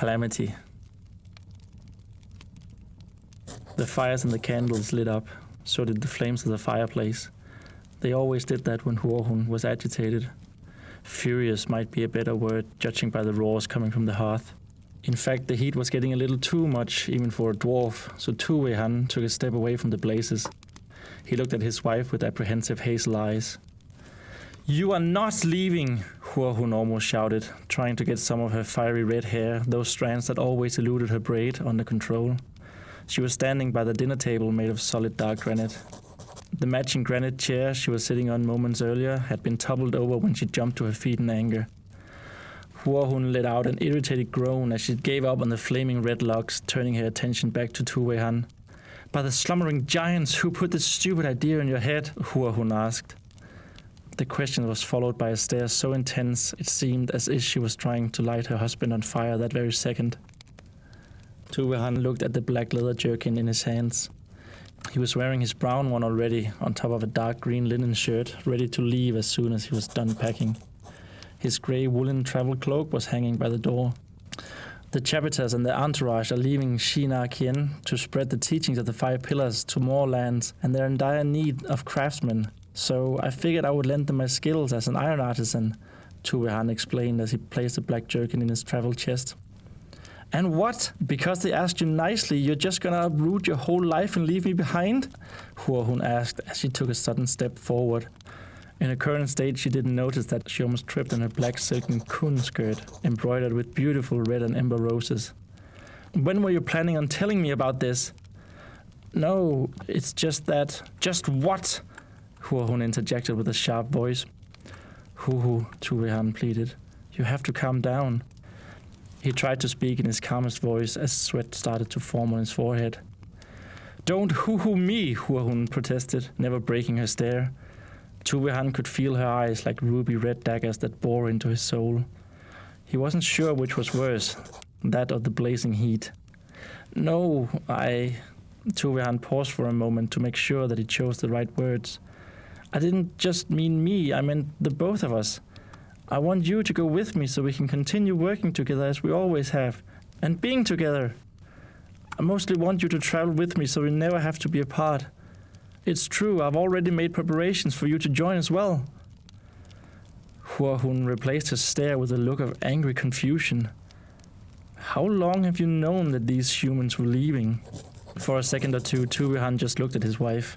Calamity. The fires and the candles lit up, so did the flames of the fireplace. They always did that when Hu'orhun was agitated. Furious might be a better word, judging by the roars coming from the hearth. In fact, the heat was getting a little too much, even for a dwarf, so Tu'wehan took a step away from the blazes. He looked at his wife with apprehensive hazel eyes. "You are not leaving," Hu'orhun almost shouted, trying to get some of her fiery red hair, those strands that always eluded her braid, under control. She was standing by the dinner table made of solid dark granite. The matching granite chair she was sitting on moments earlier had been toppled over when she jumped to her feet in anger. Hu'orhun let out an irritated groan as she gave up on the flaming red logs, turning her attention back to Tu'wehan. "By the slumbering giants, who put this stupid idea in your head?" Hu'orhun asked. The question was followed by a stare so intense it seemed as if she was trying to light her husband on fire that very second. Tu'wehan looked at the black leather jerkin in his hands. He was wearing his brown one already, on top of a dark green linen shirt, ready to leave as soon as he was done packing. His grey woolen travel cloak was hanging by the door. The chapiters and their entourage are leaving Zhi'Na Qien to spread the teachings of the 5 pillars to more lands, and they're in dire need of craftsmen. So I figured I would lend them my skills as an iron artisan, Tu'wehan explained as he placed the black jerkin in his travel chest. "And what? Because they asked you nicely, you're just gonna uproot your whole life and leave me behind?" Hu'orhun asked as she took a sudden step forward. In her current state, she didn't notice that she almost tripped on her black silken kun skirt, embroidered with beautiful red and ember roses. "When were you planning on telling me about this?" "No, it's just that..." "Just what?" Hu'orhun interjected with a sharp voice. "Huhu," Tu'wehan pleaded. "You have to calm down." He tried to speak in his calmest voice as sweat started to form on his forehead. "Don't hoo-hoo me," Hu'orhun protested, never breaking her stare. Tu'wehan could feel her eyes like ruby red daggers that bore into his soul. He wasn't sure which was worse, that or the blazing heat. "No, Tu'wehan paused for a moment to make sure that he chose the right words. "I didn't just mean me, I meant the both of us. I want you to go with me so we can continue working together as we always have, and being together. I mostly want you to travel with me so we never have to be apart. It's true, I've already made preparations for you to join as well." Hu'orhun replaced her stare with a look of angry confusion. "How long have you known that these humans were leaving?" For a second or two, Tu'wehan just looked at his wife.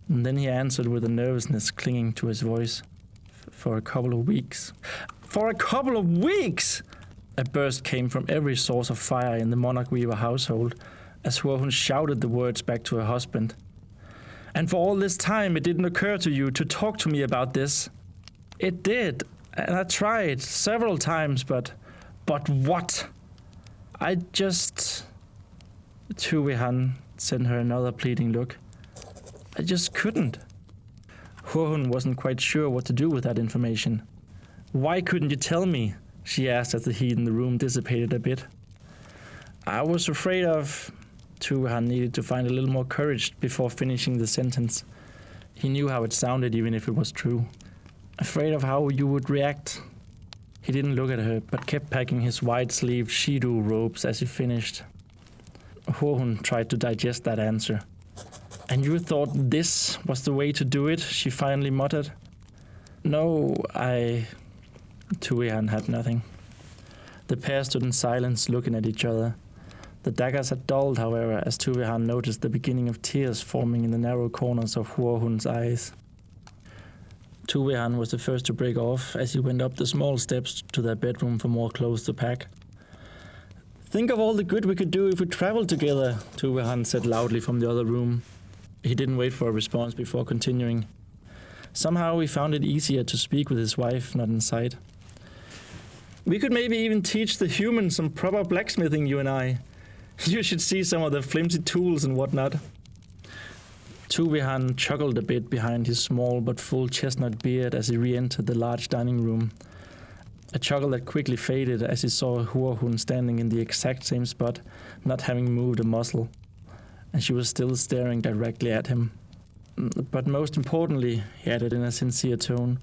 And then he answered with a nervousness clinging to his voice. "For a couple of weeks." "For a couple of weeks!" A burst came from every source of fire in the Monarch Weaver household as Hu'orhun shouted the words back to her husband. "And for all this time it didn't occur to you to talk to me about this?" "It did, and I tried several times, but..." "But what?" "I just..." Tu'wehan sent her another pleading look. "I just couldn't." Hu'orhun wasn't quite sure what to do with that information. "Why couldn't you tell me?" she asked as the heat in the room dissipated a bit. "I was afraid of..." Tu'wehan needed to find a little more courage before finishing the sentence. He knew how it sounded even if it was true. "Afraid of how you would react." He didn't look at her, but kept packing his wide-sleeved Shidu robes as he finished. Hu'orhun tried to digest that answer. "And you thought this was the way to do it?" she finally muttered. "No, Tu'wehan had nothing. The pair stood in silence, looking at each other. The daggers had dulled, however, as Tu'wehan noticed the beginning of tears forming in the narrow corners of Hu'orhun's eyes. Tu'wehan was the first to break off as he went up the small steps to their bedroom for more clothes to pack. "Think of all the good we could do if we traveled together," Tu'wehan said loudly from the other room. He didn't wait for a response before continuing. Somehow he found it easier to speak with his wife not in sight. "We could maybe even teach the humans some proper blacksmithing, you and I. You should see some of the flimsy tools and whatnot." Tu'wehan chuckled a bit behind his small but full chestnut beard as he re-entered the large dining room. A chuckle that quickly faded as he saw Hu'orhun standing in the exact same spot, not having moved a muscle. And she was still staring directly at him. "But most importantly," he added in a sincere tone,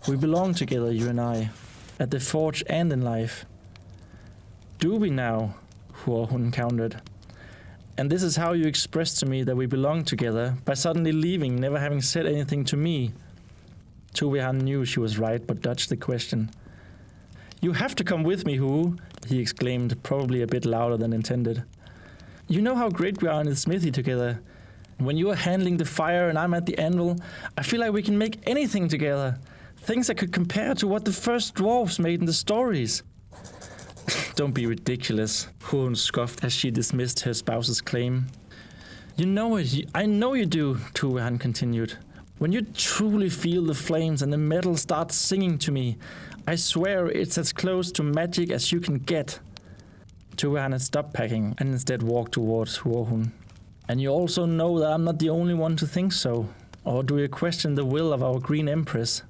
"we belong together, you and I, at the forge and in life." Do we now? Hu'orhun countered. And this is how you expressed to me that we belong together, by suddenly leaving, never having said anything to me. Tu'wehan knew she was right, but dodged the question. You have to come with me, Hu, he exclaimed, probably a bit louder than intended. You know how great we are in the smithy together. When you are handling the fire and I'm at the anvil, I feel like we can make anything together. Things that could compare to what the first dwarves made in the stories. Don't be ridiculous, Hu'orhun scoffed as she dismissed her spouse's claim. You know it, I know you do, Tu'wehan continued. When you truly feel the flames and the metal starts singing to me, I swear it's as close to magic as you can get. Tu'wehan had stopped packing and instead walked towards Hu'orhun. And you also know that I'm not the only one to think so. Or do you question the will of our Green Empress?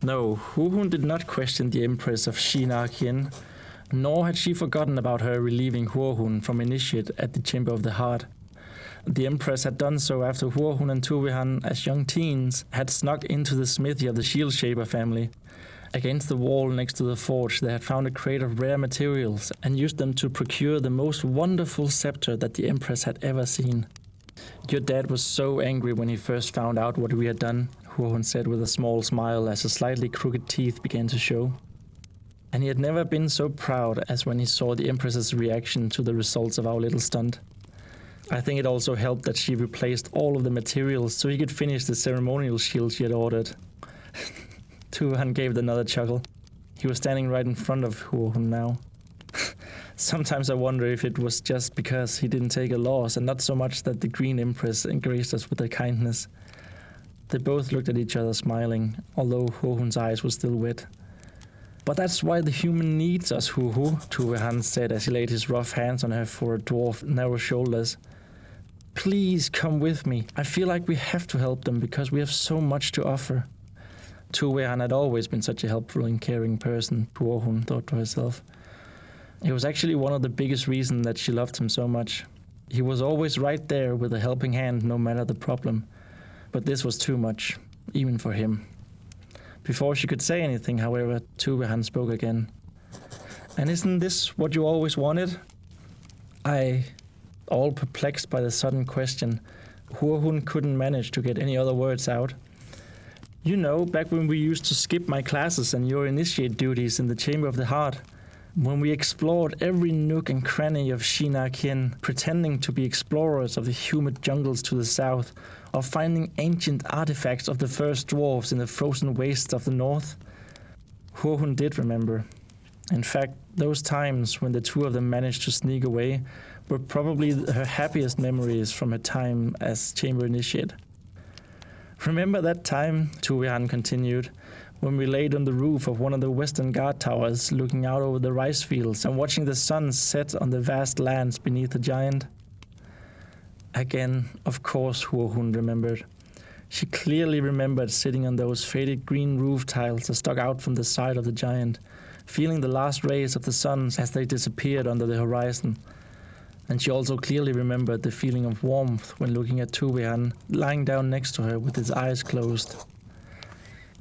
No, Hu'orhun did not question the Empress of Zhi'Na Qien, nor had she forgotten about her relieving Hu'orhun from initiate at the Chamber of the Heart. The Empress had done so after Hu'orhun and Tu'wehan, as young teens, had snuck into the smithy of the Shield Shaper family. Against the wall next to the forge, they had found a crate of rare materials and used them to procure the most wonderful scepter that the Empress had ever seen. Your dad was so angry when he first found out what we had done, Hu'orhun said with a small smile as the slightly crooked teeth began to show. And he had never been so proud as when he saw the Empress's reaction to the results of our little stunt. I think it also helped that she replaced all of the materials so he could finish the ceremonial shield she had ordered. Tu'wehan gave another chuckle. He was standing right in front of Hu'orhun now. Sometimes I wonder if it was just because he didn't take a loss and not so much that the Green Empress engraced us with her kindness. They both looked at each other smiling, although Hu'orhun's eyes were still wet. But that's why the human needs us, Hu'hu, Tu'wehan said as he laid his rough hands on her for a dwarf narrow shoulders. Please come with me. I feel like we have to help them because we have so much to offer. Tu'wehan had always been such a helpful and caring person, Hu'orhun thought to herself. It was actually one of the biggest reasons that she loved him so much. He was always right there with a helping hand no matter the problem. But this was too much, even for him. Before she could say anything, however, Tu'wehan spoke again. And isn't this what you always wanted? All perplexed by the sudden question, Hu'orhun couldn't manage to get any other words out. You know, back when we used to skip my classes and your initiate duties in the Chamber of the Heart, when we explored every nook and cranny of Zhi'Na Qien, pretending to be explorers of the humid jungles to the south, or finding ancient artifacts of the first dwarves in the frozen wastes of the north. Hu'orhun did remember. In fact, those times when the two of them managed to sneak away were probably her happiest memories from her time as chamber initiate. Remember that time, Tu'wehan continued, when we laid on the roof of one of the western guard towers looking out over the rice fields and watching the sun set on the vast lands beneath the giant? Again, of course, Hu'orhun remembered. She clearly remembered sitting on those faded green roof tiles that stuck out from the side of the giant, feeling the last rays of the sun as they disappeared under the horizon. And she also clearly remembered the feeling of warmth when looking at Tu'wehan lying down next to her with his eyes closed.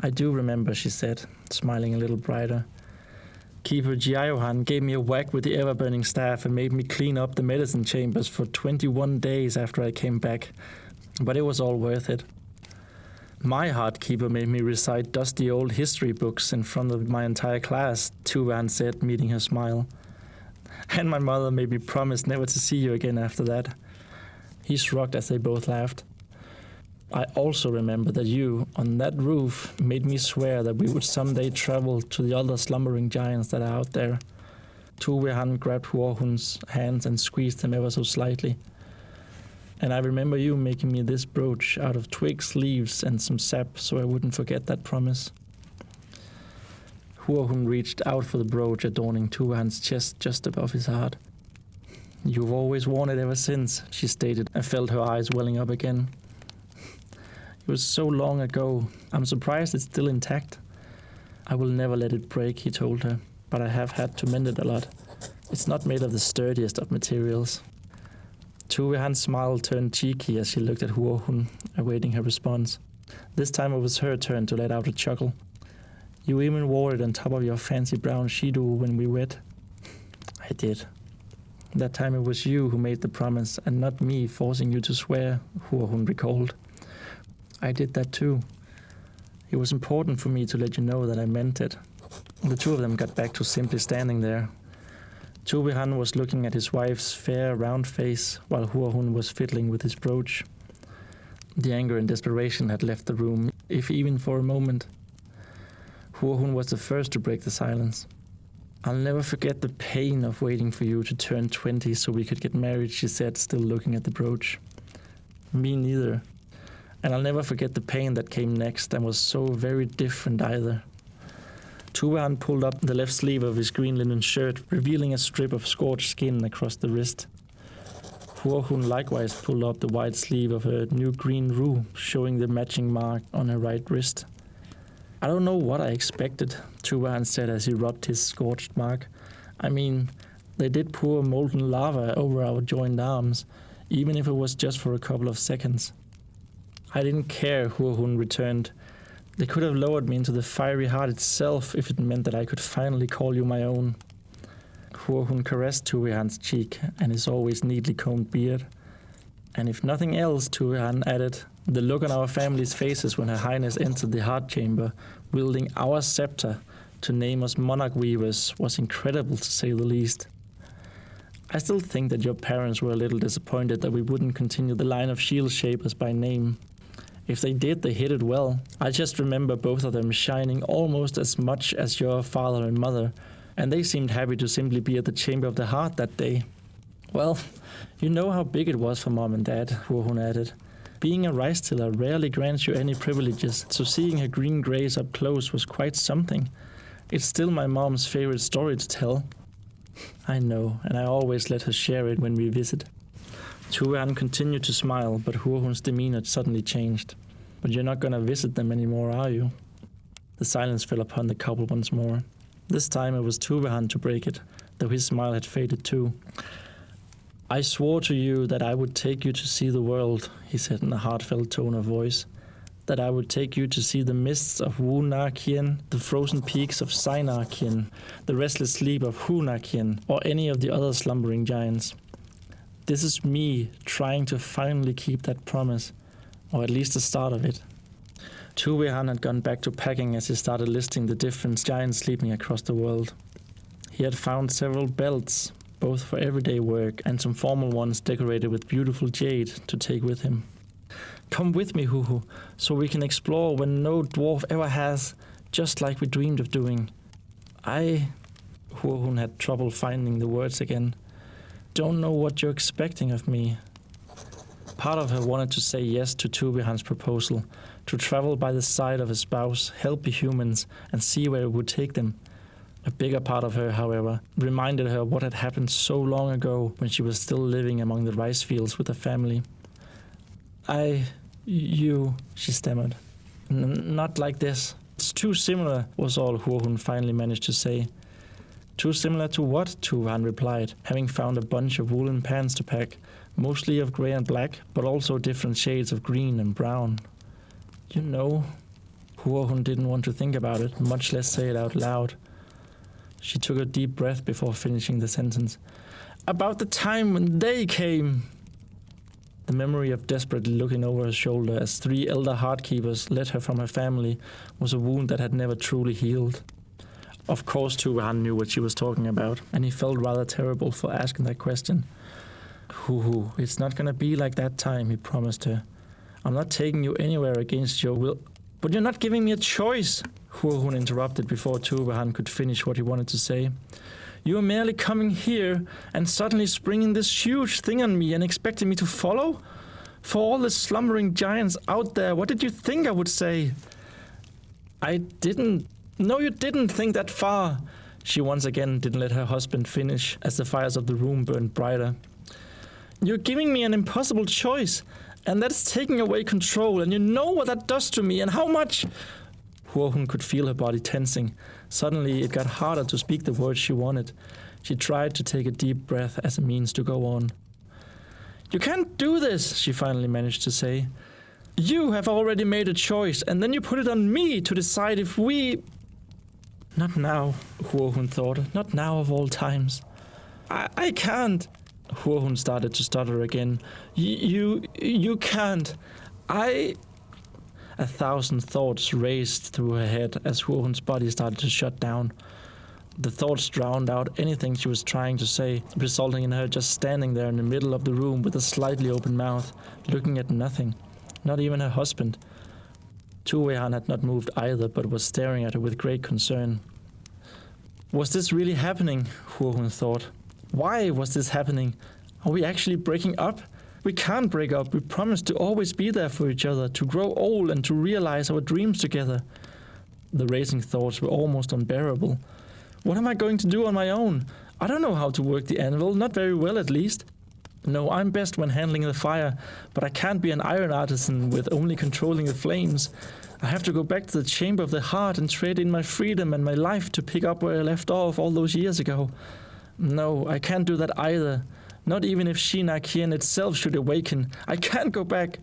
I do remember, she said, smiling a little brighter. Keeper Zhi'Na gave me a whack with the ever-burning staff and made me clean up the medicine chambers for 21 days after I came back, but it was all worth it. My heart keeper made me recite dusty old history books in front of my entire class, Tu'wehan said, meeting her smile. And my mother made me promise never to see you again after that. He shrugged as they both laughed. I also remember that you, on that roof, made me swear that we would someday travel to the other slumbering giants that are out there. Tu'wehan grabbed Hu'orhun's hands and squeezed them ever so slightly. And I remember you making me this brooch out of twigs, leaves, and some sap so I wouldn't forget that promise. Hu'orhun reached out for the brooch adorning Tu'wehan's chest just above his heart. You've always worn it ever since, she stated, and felt her eyes welling up again. It was so long ago. I'm surprised it's still intact. I will never let it break, he told her, but I have had to mend it a lot. It's not made of the sturdiest of materials. Tu'wehan's smile turned cheeky as she looked at Hu'orhun, awaiting her response. This time it was her turn to let out a chuckle. You even wore it on top of your fancy brown shidu when we wed. I did. That time it was you who made the promise and not me forcing you to swear, Hu'orhun recalled. I did that too. It was important for me to let you know that I meant it. The two of them got back to simply standing there. Tu'wehan was looking at his wife's fair, round face, while Hu'orhun was fiddling with his brooch. The anger and desperation had left the room, if even for a moment. Hu'orhun was the first to break the silence. I'll never forget the pain of waiting for you to turn 20 so we could get married, she said, still looking at the brooch. Me neither. And I'll never forget the pain that came next and was so very different either. Tu'wehan pulled up the left sleeve of his green linen shirt, revealing a strip of scorched skin across the wrist. Hu'orhun likewise pulled up the white sleeve of her new green rue, showing the matching mark on her right wrist. I don't know what I expected, Tu'wehan said as he rubbed his scorched mark. I mean, they did pour molten lava over our joined arms, even if it was just for a couple of seconds. I didn't care, Hu'orhun returned. They could have lowered me into the fiery heart itself if it meant that I could finally call you my own. Hu'orhun caressed Tu'wehan's cheek and his always neatly combed beard. And if nothing else, Tu'wehan added, the look on our family's faces when Her Highness entered the heart chamber, wielding our scepter to name us monarch weavers, was incredible to say the least. I still think that your parents were a little disappointed that we wouldn't continue the line of shield shapers by name. If they did, they hit it well. I just remember both of them shining almost as much as your father and mother, and they seemed happy to simply be at the Chamber of the Heart that day. Well, you know how big it was for Mom and Dad, Hu'orhun added. Being a rice tiller rarely grants you any privileges, so seeing her green grays up close was quite something. It's still my mom's favorite story to tell. I know, and I always let her share it when we visit. Tu'wehan continued to smile, but Hu'orhun's demeanor suddenly changed. But you're not gonna visit them anymore, are you? The silence fell upon the couple once more. This time it was Tu'wehan to break it, though his smile had faded too. I swore to you that I would take you to see the world, he said in a heartfelt tone of voice. That I would take you to see the mists of Zhi'Na Qien, the frozen peaks of Zhi'Na Qien, the restless sleep of Hu'orhun Qien, or any of the other slumbering giants. This is me trying to finally keep that promise, or at least the start of it. Tu'wehan had gone back to packing as he started listing the different giants sleeping across the world. He had found several belts, both for everyday work and some formal ones decorated with beautiful jade to take with him. Come with me, Hu'hu, so we can explore when no dwarf ever has, just like we dreamed of doing. Hu'orhun had trouble finding the words again. Don't know what you're expecting of me. Part of her wanted to say yes to Tu'wehan's proposal, to travel by the side of a spouse, help the humans, and see where it would take them. A bigger part of her, however, reminded her what had happened so long ago when she was still living among the rice fields with her family. She stammered. Not like this. It's too similar, was all Hu'orhun finally managed to say. Too similar to what? Tu'wehan replied, having found a bunch of woolen pants to pack, mostly of grey and black, but also different shades of green and brown. You know, Hu'orhun didn't want to think about it, much less say it out loud. She took a deep breath before finishing the sentence. About the time when they came. The memory of desperately looking over her shoulder as 3 elder heartkeepers led her from her family was a wound that had never truly healed. Of course Tu'wehan knew what she was talking about, and he felt rather terrible for asking that question. Hu'hu, it's not gonna be like that time, he promised her. I'm not taking you anywhere against your will. But you're not giving me a choice, Hu'orhun interrupted before Tu'wehan could finish what he wanted to say. You are merely coming here and suddenly springing this huge thing on me and expecting me to follow? For all the slumbering giants out there, what did you think I would say? I didn't. No, you didn't think that far. She once again didn't let her husband finish as the fires of the room burned brighter. You're giving me an impossible choice, and that's taking away control, and you know what that does to me and how much... Hu'orhun could feel her body tensing. Suddenly, it got harder to speak the words she wanted. She tried to take a deep breath as a means to go on. You can't do this, she finally managed to say. You have already made a choice, and then you put it on me to decide if we... Not now, Hu'orhun thought. Not now of all times. I can't. Hu'orhun started to stutter again. You can't. A 1,000 thoughts raced through her head as Hu'orhun's body started to shut down. The thoughts drowned out anything she was trying to say, resulting in her just standing there in the middle of the room with a slightly open mouth, looking at nothing, not even her husband. Tu'wehan had not moved either, but was staring at her with great concern. Was this really happening? Hu'orhun thought. Why was this happening? Are we actually breaking up? We can't break up. We promised to always be there for each other, to grow old and to realize our dreams together. The racing thoughts were almost unbearable. What am I going to do on my own? I don't know how to work the anvil, not very well at least. No, I'm best when handling the fire, but I can't be an iron artisan with only controlling the flames. I have to go back to the chamber of the heart and trade in my freedom and my life to pick up where I left off all those years ago. No, I can't do that either. Not even if Zhi'Na Qien itself should awaken. I can't go back.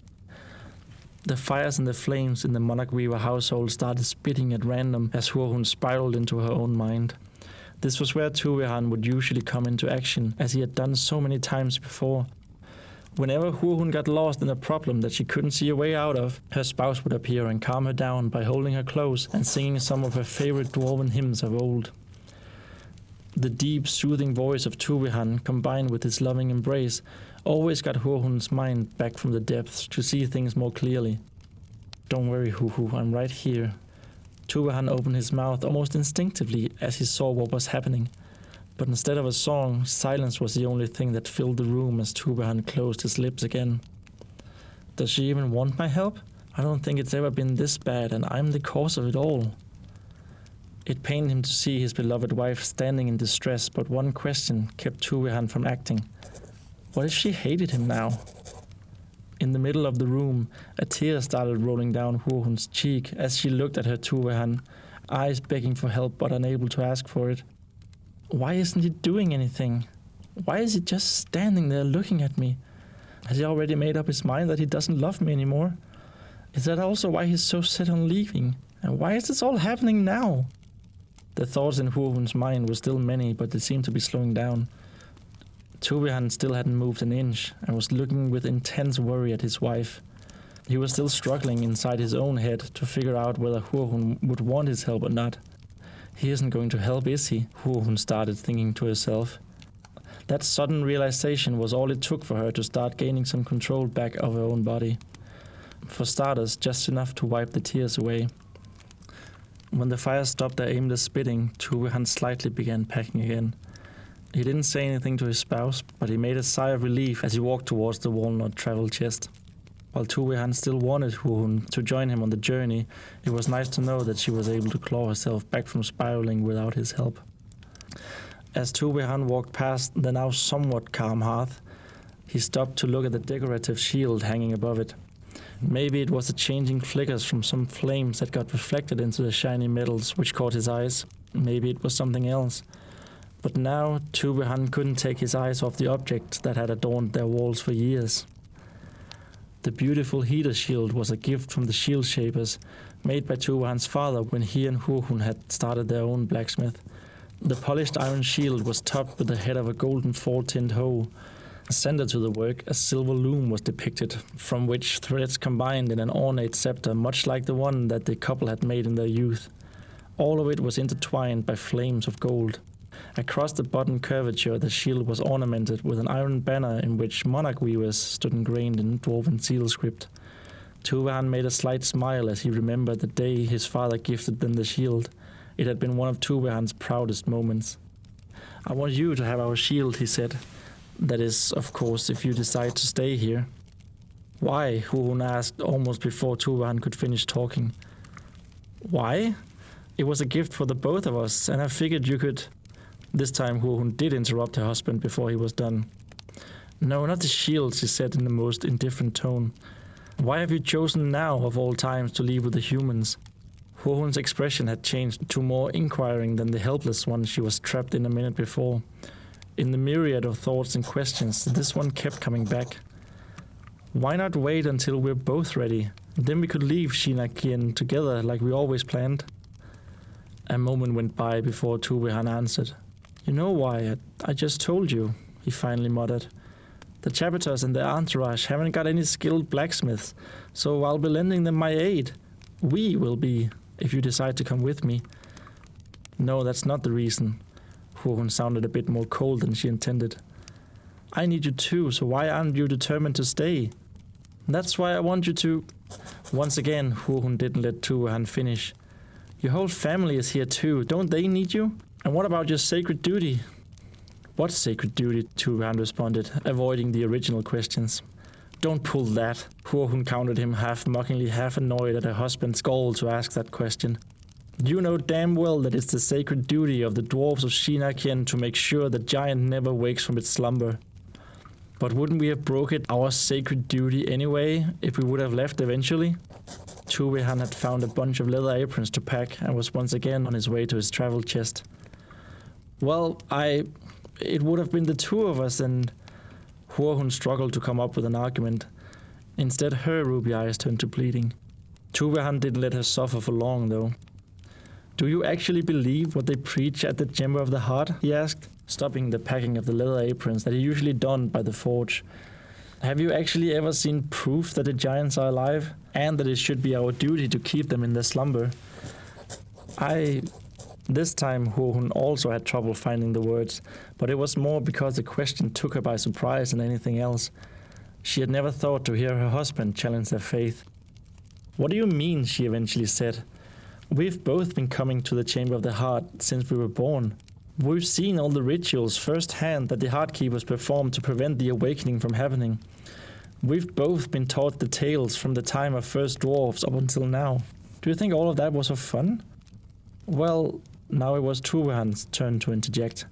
The fires and the flames in the monarch weaver household started spitting at random as Hu'orhun spiraled into her own mind. This was where Tu'wehan would usually come into action, as he had done so many times before. Whenever Hu'orhun got lost in a problem that she couldn't see a way out of, her spouse would appear and calm her down by holding her close and singing some of her favorite dwarven hymns of old. The deep, soothing voice of Tu'wehan, combined with his loving embrace, always got Hu'orhun's mind back from the depths to see things more clearly. Don't worry, Hu'hu, I'm right here. Tu'wehan opened his mouth almost instinctively as he saw what was happening. But instead of a song, silence was the only thing that filled the room as Tu'wehan closed his lips again. Does she even want my help? I don't think it's ever been this bad, and I'm the cause of it all. It pained him to see his beloved wife standing in distress, but one question kept Tu'wehan from acting. What if she hated him now? In the middle of the room, a tear started rolling down Hu'orhun's cheek as she looked at her Tu'wehan, eyes begging for help but unable to ask for it. Why isn't he doing anything? Why is he just standing there looking at me? Has he already made up his mind that he doesn't love me anymore? Is that also why he's so set on leaving? And why is this all happening now? The thoughts in Hu'orhun's mind were still many, but they seemed to be slowing down. Tu'wehan still hadn't moved an inch and was looking with intense worry at his wife. He was still struggling inside his own head to figure out whether Hu'orhun would want his help or not. He isn't going to help, is he? Hu'orhun started thinking to herself. That sudden realization was all it took for her to start gaining some control back of her own body. For starters, just enough to wipe the tears away. When the fire stopped their aimless spitting, Tu'wehan slightly began packing again. He didn't say anything to his spouse, but he made a sigh of relief as he walked towards the walnut travel chest. While Tu'wehan still wanted Hu'orhun to join him on the journey, it was nice to know that she was able to claw herself back from spiraling without his help. As Tu'wehan walked past the now somewhat calm hearth, he stopped to look at the decorative shield hanging above it. Maybe it was the changing flickers from some flames that got reflected into the shiny metals which caught his eyes. Maybe it was something else. But now Tu'wehan couldn't take his eyes off the object that had adorned their walls for years. The beautiful heater shield was a gift from the shield shapers, made by Tu'wehan's father when he and Hu'orhun had started their own blacksmith. The polished iron shield was topped with the head of a golden four-tinned hoe. Center to the work, a silver loom was depicted, from which threads combined in an ornate scepter much like the one that the couple had made in their youth. All of it was intertwined by flames of gold. Across the bottom curvature, the shield was ornamented with an iron banner in which monarch weavers stood engraved in dwarven seal script. Tu'wehan made a slight smile as he remembered the day his father gifted them the shield. It had been one of Tu'wehan's proudest moments. "I want you to have our shield," he said. "That is, of course, if you decide to stay here." "Why?" Hu'orhun asked almost before Tu'wehan could finish talking. "Why? It was a gift for the both of us, and I figured you could..." This time Hu'orhun did interrupt her husband before he was done. "No, not the shield," she said in the most indifferent tone. "Why have you chosen now, of all times, to leave with the humans?" Hu'orhun's expression had changed to more inquiring than the helpless one she was trapped in a minute before. In the myriad of thoughts and questions, this one kept coming back. "Why not wait until we're both ready? Then we could leave Zhi'Na Qien together like we always planned." A moment went by before Tu'wehan answered. You know why? I just told you, he finally muttered. The chapiters and their entourage haven't got any skilled blacksmiths, so I'll be lending them my aid. We will be, if you decide to come with me. No, that's not the reason. Hu'orhun sounded a bit more cold than she intended. I need you too, so why aren't you determined to stay? That's why I want you to... Once again, Hu'orhun didn't let Tu'wehan finish. Your whole family is here too, don't they need you? And what about your sacred duty? What sacred duty? Tu'wehan responded, avoiding the original questions. Don't pull that. Hu'orhun countered him, half mockingly, half annoyed at her husband's gall to ask that question. You know damn well that it's the sacred duty of the Dwarves of Zhi'Na Qien to make sure the giant never wakes from its slumber. But wouldn't we have broken our sacred duty anyway, if we would have left eventually? Tu'wehan had found a bunch of leather aprons to pack and was once again on his way to his travel chest. Well, it would have been the two of us, and Hu'orhun struggled to come up with an argument. Instead, her ruby eyes turned to pleading. Tu'wehan didn't let her suffer for long, though. Do you actually believe what they preach at the Chamber of the Heart? He asked, stopping the packing of the leather aprons that he usually donned by the forge. Have you actually ever seen proof that the giants are alive, and that it should be our duty to keep them in their slumber? This time Hu'orhun also had trouble finding the words, but it was more because the question took her by surprise than anything else. She had never thought to hear her husband challenge their faith. What do you mean? She eventually said. We've both been coming to the Chamber of the Heart since we were born. We've seen all the rituals firsthand that the Heart Keepers perform to prevent the awakening from happening. We've both been taught the tales from the time of first dwarves up until now. Do you think all of that was for fun? Well, now it was Tu'wehan's turn to interject.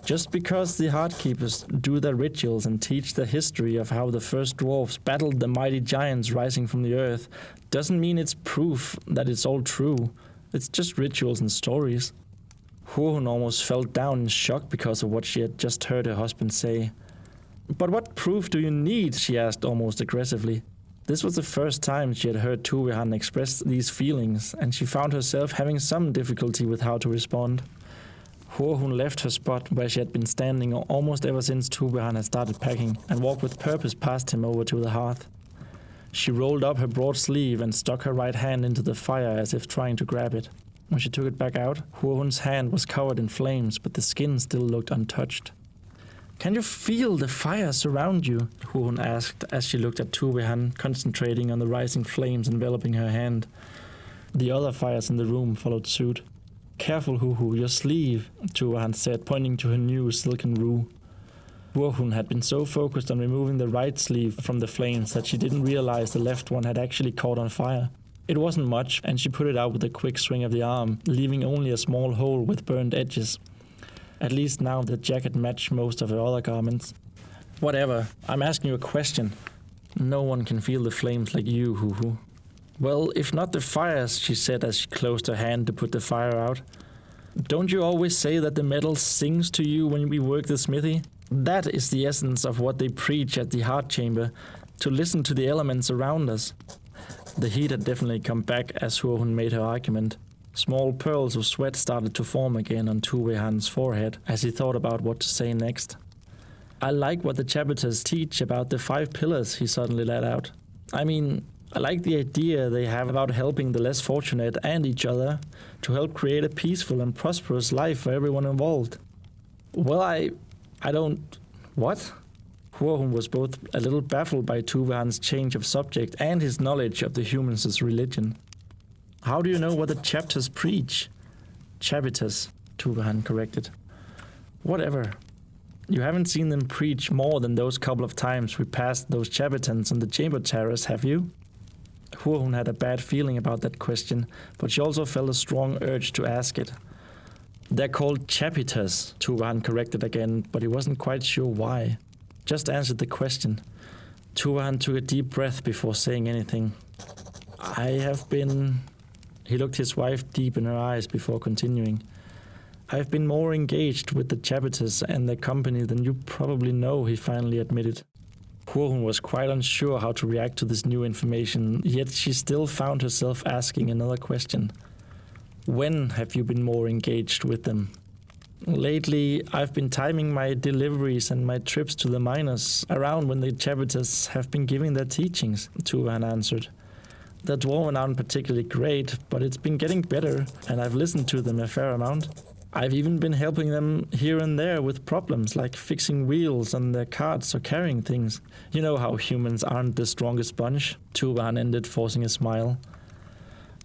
Just because the Heart Keepers do their rituals and teach the history of how the first dwarves battled the mighty giants rising from the earth doesn't mean it's proof that it's all true. It's just rituals and stories. Hu'orhun almost fell down in shock because of what she had just heard her husband say. But what proof do you need? She asked almost aggressively. This was the first time she had heard Tu'wehan express these feelings, and she found herself having some difficulty with how to respond. Hu'orhun left her spot where she had been standing almost ever since Tu'wehan had started packing, and walked with purpose past him over to the hearth. She rolled up her broad sleeve and stuck her right hand into the fire as if trying to grab it. When she took it back out, Hu'orhun's hand was covered in flames, but the skin still looked untouched. Can you feel the fire surround you? Hu'orhun asked as she looked at Tu'wehan, concentrating on the rising flames enveloping her hand. The other fires in the room followed suit. Careful, Hu'orhun, your sleeve, Tu'wehan said, pointing to her new silken rue. Hu'orhun had been so focused on removing the right sleeve from the flames that she didn't realize the left one had actually caught on fire. It wasn't much, and she put it out with a quick swing of the arm, leaving only a small hole with burned edges. At least now the jacket matched most of her other garments. Whatever, I'm asking you a question. No one can feel the flames like you, Hu'orhun. Well, if not the fires, she said as she closed her hand to put the fire out. Don't you always say that the metal sings to you when we work the smithy? That is the essence of what they preach at the heart chamber, to listen to the elements around us. The heat had definitely come back as Hu'orhun made her argument. Small pearls of sweat started to form again on Tu'wehan's forehead as he thought about what to say next. I like what the chapiters teach about the 5 pillars, he suddenly let out. I like the idea they have about helping the less fortunate and each other to help create a peaceful and prosperous life for everyone involved. Well, I don't... What? Hu'orhun was both a little baffled by Tu'wehan's change of subject and his knowledge of the humans' religion. How do you know what the chapters preach? Chapiters, Tu'wehan corrected. Whatever. You haven't seen them preach more than those couple of times we passed those chapitans on the chamber terrace, have you? Hu'orhun had a bad feeling about that question, but she also felt a strong urge to ask it. They're called chapiters, Tu'wehan corrected again, but he wasn't quite sure why. Just answered the question. Tu'wehan took a deep breath before saying anything. He looked his wife deep in her eyes before continuing. I've been more engaged with the chapiters and their company than you probably know, he finally admitted. Hu'orhun was quite unsure how to react to this new information, yet she still found herself asking another question. When have you been more engaged with them? Lately, I've been timing my deliveries and my trips to the miners around when the chapters have been giving their teachings, Tu'wehan answered. The Dwarven aren't particularly great, but it's been getting better, and I've listened to them a fair amount. I've even been helping them here and there with problems like fixing wheels on their carts or carrying things. You know how humans aren't the strongest bunch, Tu'wehan ended, forcing a smile.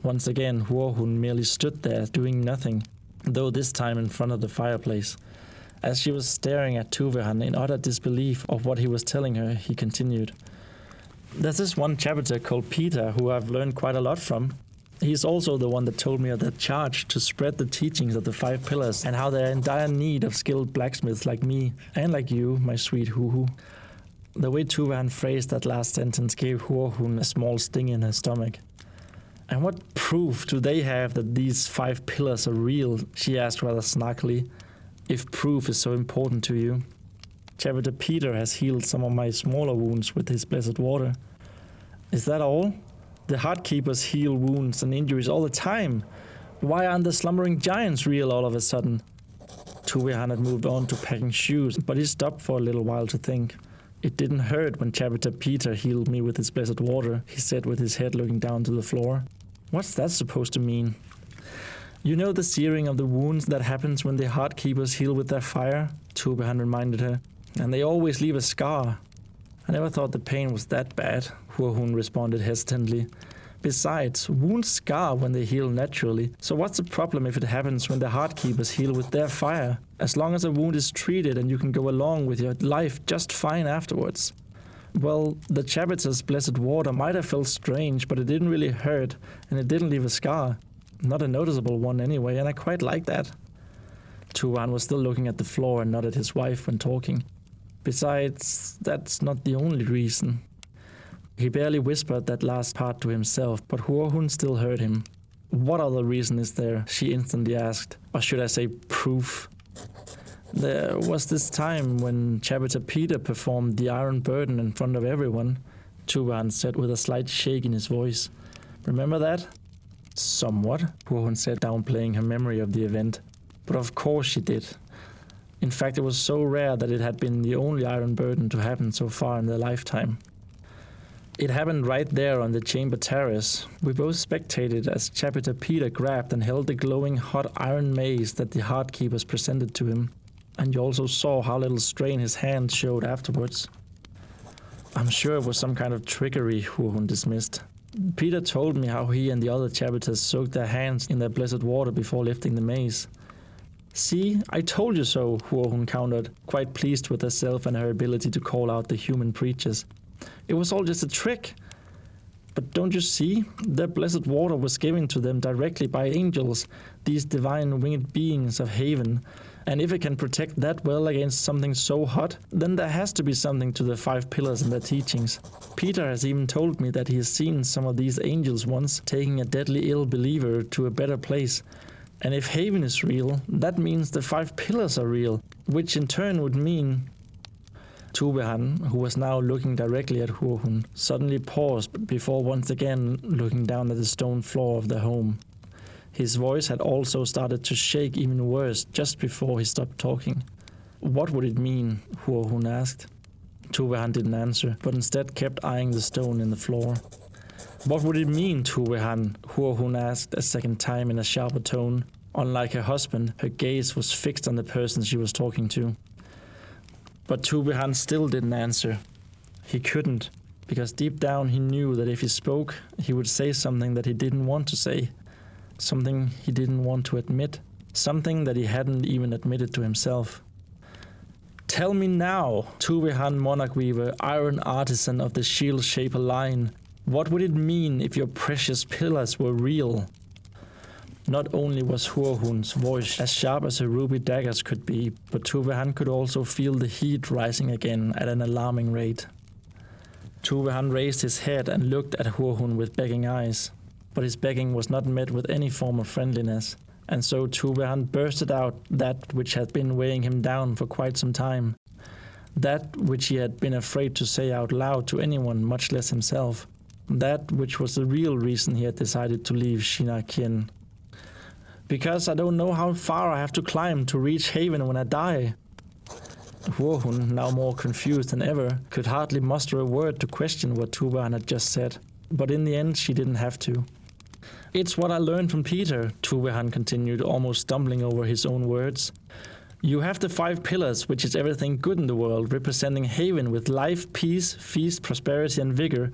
Once again, Hu'orhun merely stood there doing nothing, though this time in front of the fireplace. As she was staring at Tu'wehan in utter disbelief of what he was telling her, he continued. There's this one chapter called Peter who I've learned quite a lot from. He's also the one that told me of that charge to spread the teachings of the 5 pillars and how they're in dire need of skilled blacksmiths like me and like you, my sweet Hu'hu. The way Tu'wehan phrased that last sentence gave Hu'orhun a small sting in her stomach. And what proof do they have that these 5 pillars are real? She asked rather snarkily, if proof is so important to you. Chapter Peter has healed some of my smaller wounds with his blessed water. Is that all? The heart keepers heal wounds and injuries all the time. Why aren't the slumbering giants real all of a sudden? Tu'wehan had moved on to packing shoes, but he stopped for a little while to think. It didn't hurt when Chapter Peter healed me with his blessed water, he said with his head looking down to the floor. What's that supposed to mean? You know the searing of the wounds that happens when the heart keepers heal with their fire? Tu'wehan reminded her. And they always leave a scar. I never thought the pain was that bad, Hu'orhun responded hesitantly. Besides, wounds scar when they heal naturally, so what's the problem if it happens when the heart keepers heal with their fire? As long as a wound is treated and you can go along with your life just fine afterwards. Well, the chapter's blessed water might have felt strange, but it didn't really hurt, and it didn't leave a scar. Not a noticeable one anyway, and I quite like that. Tu'wehan was still looking at the floor and not at his wife when talking. Besides, that's not the only reason. He barely whispered that last part to himself, but Hu'orhun still heard him. What other reason is there? She instantly asked. Or should I say proof? There was this time when Chapter Peter performed the Iron Burden in front of everyone, Tu'wehan said with a slight shake in his voice. Remember that? Somewhat, Hu'orhun said, downplaying her memory of the event. But of course she did. In fact, it was so rare that it had been the only Iron Burden to happen so far in their lifetime. It happened right there on the chamber terrace. We both spectated as Chapter Peter grabbed and held the glowing hot iron mace that the heart keepers presented to him. And you also saw how little strain his hand showed afterwards. I'm sure it was some kind of trickery, Hu'orhun dismissed. Peter told me how he and the other chapters soaked their hands in their blessed water before lifting the mace. See, I told you so, Hu'orhun countered, quite pleased with herself and her ability to call out the human preachers. It was all just a trick. But don't you see? Their blessed water was given to them directly by angels, these divine winged beings of Haven. And if it can protect that well against something so hot, then there has to be something to the 5 pillars and their teachings. Peter has even told me that he has seen some of these angels once taking a deadly ill believer to a better place. And if Haven is real, that means the 5 pillars are real, which in turn would mean... Tu'wehan, who was now looking directly at Hu'orhun, suddenly paused before once again looking down at the stone floor of their home. His voice had also started to shake even worse just before he stopped talking. What would it mean? Hu'orhun asked. Tu'wehan didn't answer, but instead kept eyeing the stone in the floor. What would it mean, Tu'wehan? Hu'orhun asked a second time in a sharper tone. Unlike her husband, her gaze was fixed on the person she was talking to. But Tu'wehan still didn't answer. He couldn't, because deep down he knew that if he spoke, he would say something that he didn't want to say. Something he didn't want to admit. Something that he hadn't even admitted to himself. Tell me now, Tu'wehan Monarch Weaver, Iron Artisan of the Shield Shaper line, what would it mean if your precious pillars were real? Not only was Hu'orhun's voice as sharp as her ruby daggers could be, but Tu'wehan could also feel the heat rising again at an alarming rate. Tu'wehan raised his head and looked at Hu'orhun with begging eyes, but his begging was not met with any form of friendliness, and so Tu'wehan bursted out that which had been weighing him down for quite some time, that which he had been afraid to say out loud to anyone, much less himself, that which was the real reason he had decided to leave Zhi'Na Qien. Because I don't know how far I have to climb to reach Haven when I die. Hu'orhun, now more confused than ever, could hardly muster a word to question what Tu'wehan had just said. But in the end, she didn't have to. It's what I learned from Peter, Tu'wehan continued, almost stumbling over his own words. You have the 5 pillars, which is everything good in the world, representing Haven with life, peace, feast, prosperity and vigor.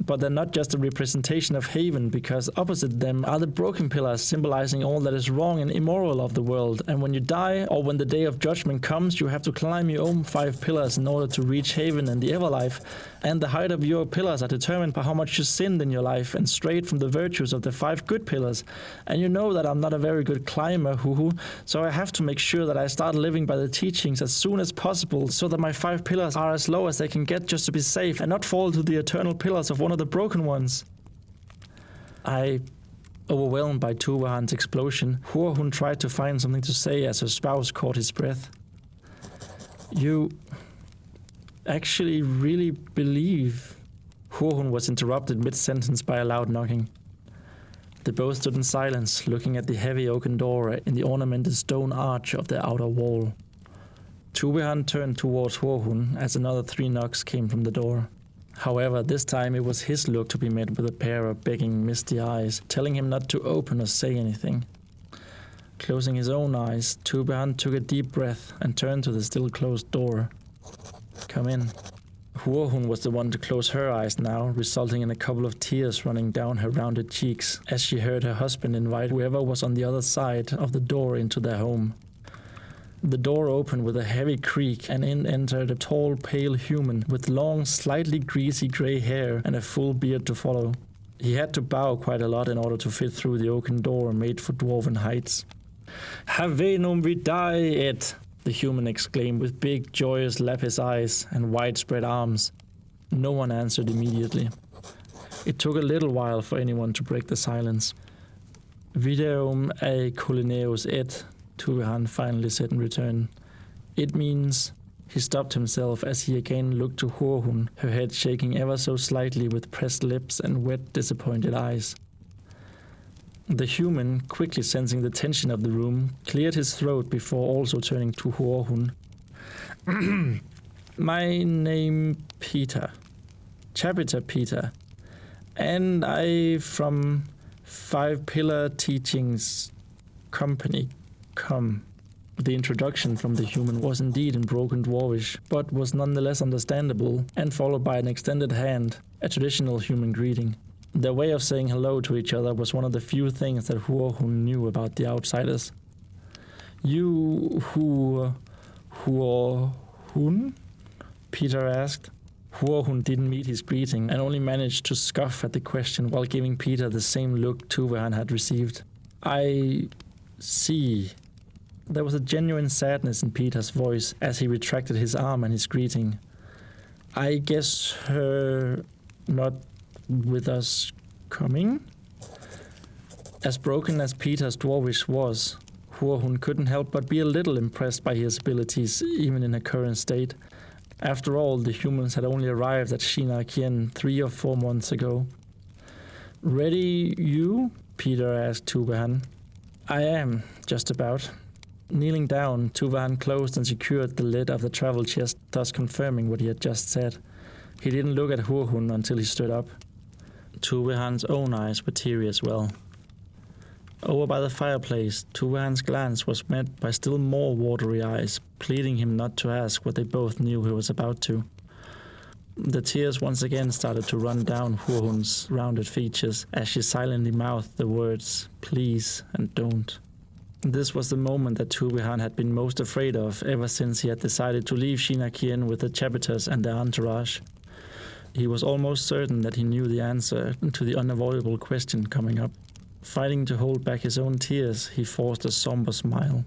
But they're not just a representation of Haven, because opposite them are the broken pillars, symbolizing all that is wrong and immoral of the world. And when you die, or when the day of judgment comes, you have to climb your own 5 pillars in order to reach Haven and the everlife. And the height of your pillars are determined by how much you sinned in your life and strayed from the virtues of the 5 good pillars. And you know that I'm not a very good climber, Hu'hu, so I have to make sure that I start living by the teachings as soon as possible, so that my 5 pillars are as low as they can get just to be safe and not fall to the eternal pillars of one of the broken ones. Overwhelmed by Tu'wehan's explosion, Hu'orhun tried to find something to say as her spouse caught his breath. You actually really believe... Hu'orhun was interrupted mid-sentence by a loud knocking. They both stood in silence, looking at the heavy oaken door in the ornamented stone arch of the outer wall. Tu'wehan turned towards Hu'orhun as another 3 knocks came from the door. However, this time it was his look to be met with a pair of begging, misty eyes, telling him not to open or say anything. Closing his own eyes, Tu'wehan took a deep breath and turned to the still closed door. Come in. Hu'orhun was the one to close her eyes now, resulting in a couple of tears running down her rounded cheeks as she heard her husband invite whoever was on the other side of the door into their home. The door opened with a heavy creak, and in entered a tall, pale human with long, slightly greasy grey hair and a full beard to follow. He had to bow quite a lot in order to fit through the oaken door made for dwarven heights. Havenum vidae et, the human exclaimed with big, joyous lapis eyes and widespread arms. No one answered immediately. It took a little while for anyone to break the silence. Videum a colineus et, Tu'wehan finally said in return. It means... He stopped himself as he again looked to Hu'orhun, her head shaking ever so slightly with pressed lips and wet, disappointed eyes. The human, quickly sensing the tension of the room, cleared his throat before also turning to Hu'orhun. My name Peter. Chapter Peter. And I from 5 Pillar Teachings Company. Come. The introduction from the human was indeed in broken Dwarvish, but was nonetheless understandable, and followed by an extended hand, a traditional human greeting. Their way of saying hello to each other was one of the few things that Hu'orhun knew about the outsiders. You Hu'orhun? Peter asked. Hu'orhun didn't meet his greeting, and only managed to scoff at the question while giving Peter the same look Tu'wehan had received. I see. There was a genuine sadness in Peter's voice as he retracted his arm and his greeting. I guess her not with us coming? As broken as Peter's Dwarvish was, Hu'orhun couldn't help but be a little impressed by his abilities, even in her current state. After all, the humans had only arrived at Zhi'Na Qien 3 or 4 months ago. Ready, you? Peter asked Tu'wehan. I am, just about. Kneeling down, Tu'wehan closed and secured the lid of the travel chest, thus confirming what he had just said. He didn't look at Hu'orhun until he stood up. Tu'wehan's own eyes were teary as well. Over by the fireplace, Tu'wehan's glance was met by still more watery eyes, pleading him not to ask what they both knew he was about to. The tears once again started to run down Hu'orhun's rounded features as she silently mouthed the words, please and don't. This was the moment that Tu'wehan had been most afraid of ever since he had decided to leave Zhi'Na Qien with the chapters and their entourage. He was almost certain that he knew the answer to the unavoidable question coming up. Fighting to hold back his own tears, he forced a somber smile.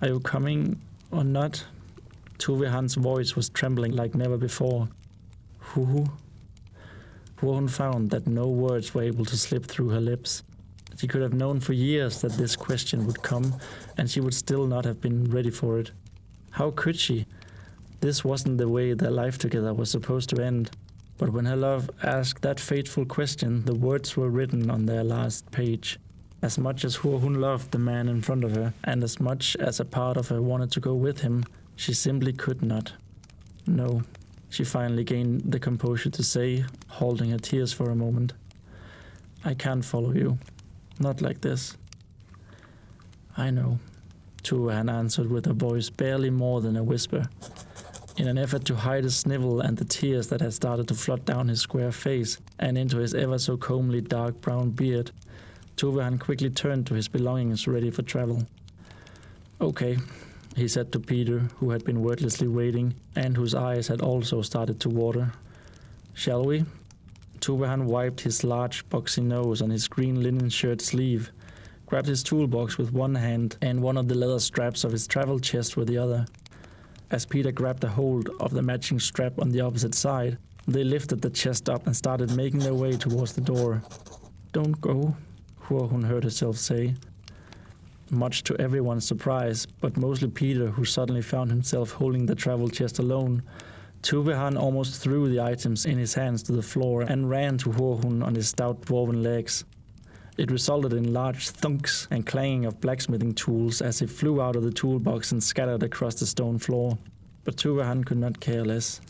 Are you coming or not? Tu'wehan's voice was trembling like never before. Hu'hu? Hu'orhun found that no words were able to slip through her lips. She could have known for years that this question would come, and she would still not have been ready for it. How could she? This wasn't the way their life together was supposed to end. But when her love asked that fateful question, the words were written on their last page. As much as Hu'orhun loved the man in front of her, and as much as a part of her wanted to go with him, she simply could not. No, she finally gained the composure to say, holding her tears for a moment. I can't follow you. Not like this. I know, Tu'wehan answered with a voice barely more than a whisper. In an effort to hide his snivel and the tears that had started to flood down his square face and into his ever so comely dark brown beard, Tu'wehan quickly turned to his belongings ready for travel. Okay, he said to Peter, who had been wordlessly waiting and whose eyes had also started to water. Shall we? Tu'wehan wiped his large boxy nose on his green linen shirt sleeve, grabbed his toolbox with one hand and one of the leather straps of his travel chest with the other. As Peter grabbed a hold of the matching strap on the opposite side, they lifted the chest up and started making their way towards the door. Don't go, Hu'orhun heard herself say. Much to everyone's surprise, but mostly Peter, who suddenly found himself holding the travel chest alone, Tu'wehan almost threw the items in his hands to the floor and ran to Hu'orhun on his stout dwarven legs. It resulted in large thunks and clanging of blacksmithing tools as he flew out of the toolbox and scattered across the stone floor. But Tu'wehan could not care less.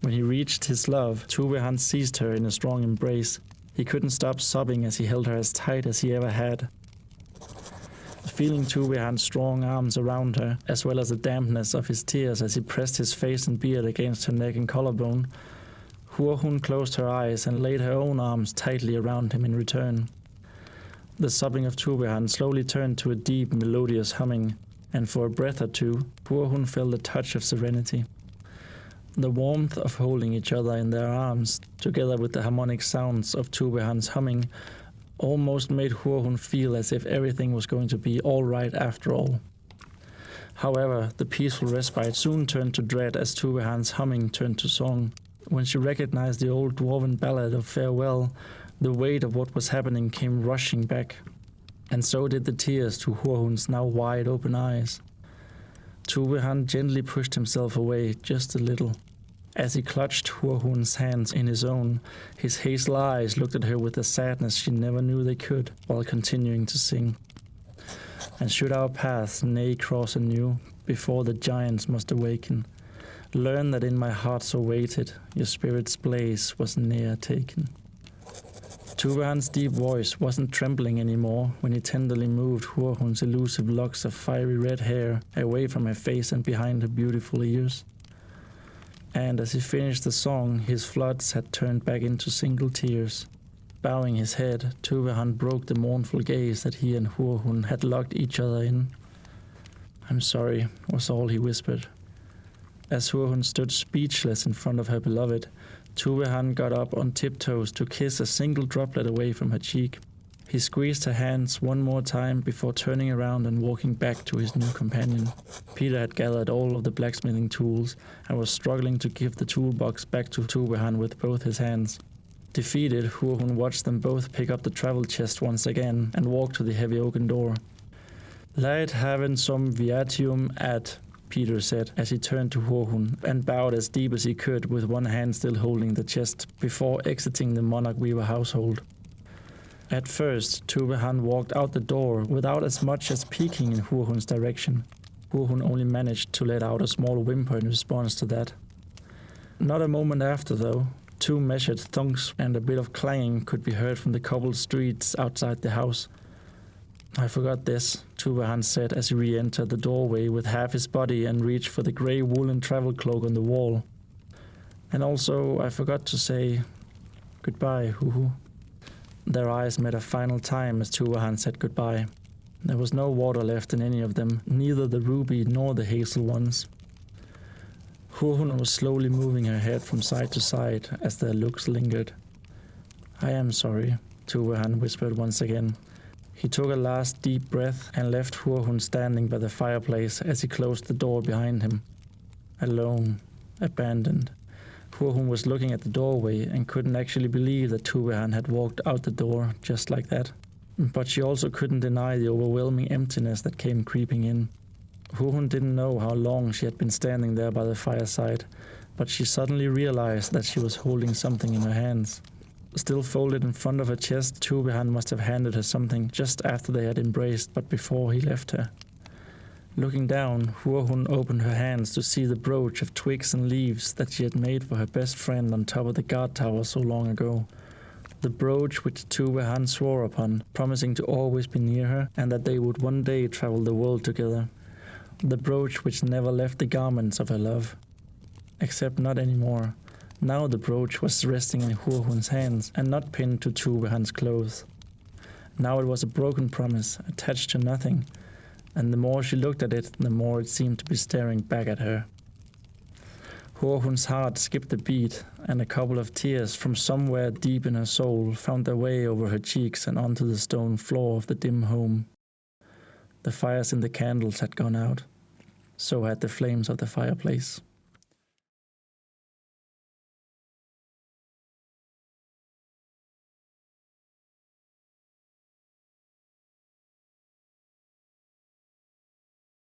When he reached his love, Tu'wehan seized her in a strong embrace. He couldn't stop sobbing as he held her as tight as he ever had. Feeling Tu'wehan's strong arms around her, as well as the dampness of his tears as he pressed his face and beard against her neck and collarbone, Hu'orhun closed her eyes and laid her own arms tightly around him in return. The sobbing of Tu'wehan slowly turned to a deep, melodious humming, and for a breath or two, Hu'orhun felt a touch of serenity. The warmth of holding each other in their arms, together with the harmonic sounds of Tu'wehan's humming, almost made Hu'orhun feel as if everything was going to be all right after all. However, the peaceful respite soon turned to dread as Tu'wehan's humming turned to song. When she recognized the old dwarven ballad of farewell, the weight of what was happening came rushing back, and so did the tears to Hu'orhun's now wide-open eyes. Tu'wehan gently pushed himself away just a little. As he clutched Hu'orhun's hands in his own, his hazel eyes looked at her with a sadness she never knew they could, while continuing to sing. And should our paths nay cross anew, before the giants must awaken, learn that in my heart so waited, your spirit's place was ne'er taken. Tu'wehan's deep voice wasn't trembling anymore when he tenderly moved Hu'orhun's elusive locks of fiery red hair away from her face and behind her beautiful ears. And as he finished the song, his floods had turned back into single tears. Bowing his head, Tu'wehan broke the mournful gaze that he and Hu'orhun had locked each other in. I'm sorry, was all he whispered. As Hu'orhun stood speechless in front of her beloved, Tu'wehan got up on tiptoes to kiss a single droplet away from her cheek. He squeezed her hands one more time before turning around and walking back to his new companion. Peter had gathered all of the blacksmithing tools and was struggling to give the toolbox back to Tu'wehan with both his hands. Defeated, Hu'orhun watched them both pick up the travel chest once again and walk to the heavy oaken door. Leit haven som viatium ad, Peter said as he turned to Hu'orhun and bowed as deep as he could with one hand still holding the chest before exiting the monarch weaver household. At first, Tu'wehan walked out the door without as much as peeking in Hu'orhun's direction. Hu'orhun only managed to let out a small whimper in response to that. Not a moment after, though, two measured thunks and a bit of clanging could be heard from the cobbled streets outside the house. I forgot this, Tu'wehan said as he re-entered the doorway with half his body and reached for the grey woolen travel cloak on the wall. And also, I forgot to say goodbye, Hu'hu. Their eyes met a final time as Tu'wehan said goodbye. There was no water left in any of them, neither the ruby nor the hazel ones. Hu'orhun was slowly moving her head from side to side as their looks lingered. I am sorry, Tu'wehan whispered once again. He took a last deep breath and left Hu'orhun standing by the fireplace as he closed the door behind him. Alone, abandoned. Hu'orhun was looking at the doorway and couldn't actually believe that Tu'wehan had walked out the door just like that. But she also couldn't deny the overwhelming emptiness that came creeping in. Hu'orhun didn't know how long she had been standing there by the fireside, but she suddenly realized that she was holding something in her hands. still folded in front of her chest, Tu'wehan must have handed her something just after they had embraced, but before he left her. Looking down, Hu'orhun opened her hands to see the brooch of twigs and leaves that she had made for her best friend on top of the guard tower so long ago. The brooch which Tu'wehan swore upon, promising to always be near her, and that they would one day travel the world together. The brooch which never left the garments of her love. Except not anymore. Now the brooch was resting in Hu'orhun's hands and not pinned to Tu'wehan's clothes. Now it was a broken promise, attached to nothing, and the more she looked at it, the more it seemed to be staring back at her. Hu'orhun's heart skipped a beat, and a couple of tears from somewhere deep in her soul found their way over her cheeks and onto the stone floor of the dim home. The fires in the candles had gone out. So had the flames of the fireplace.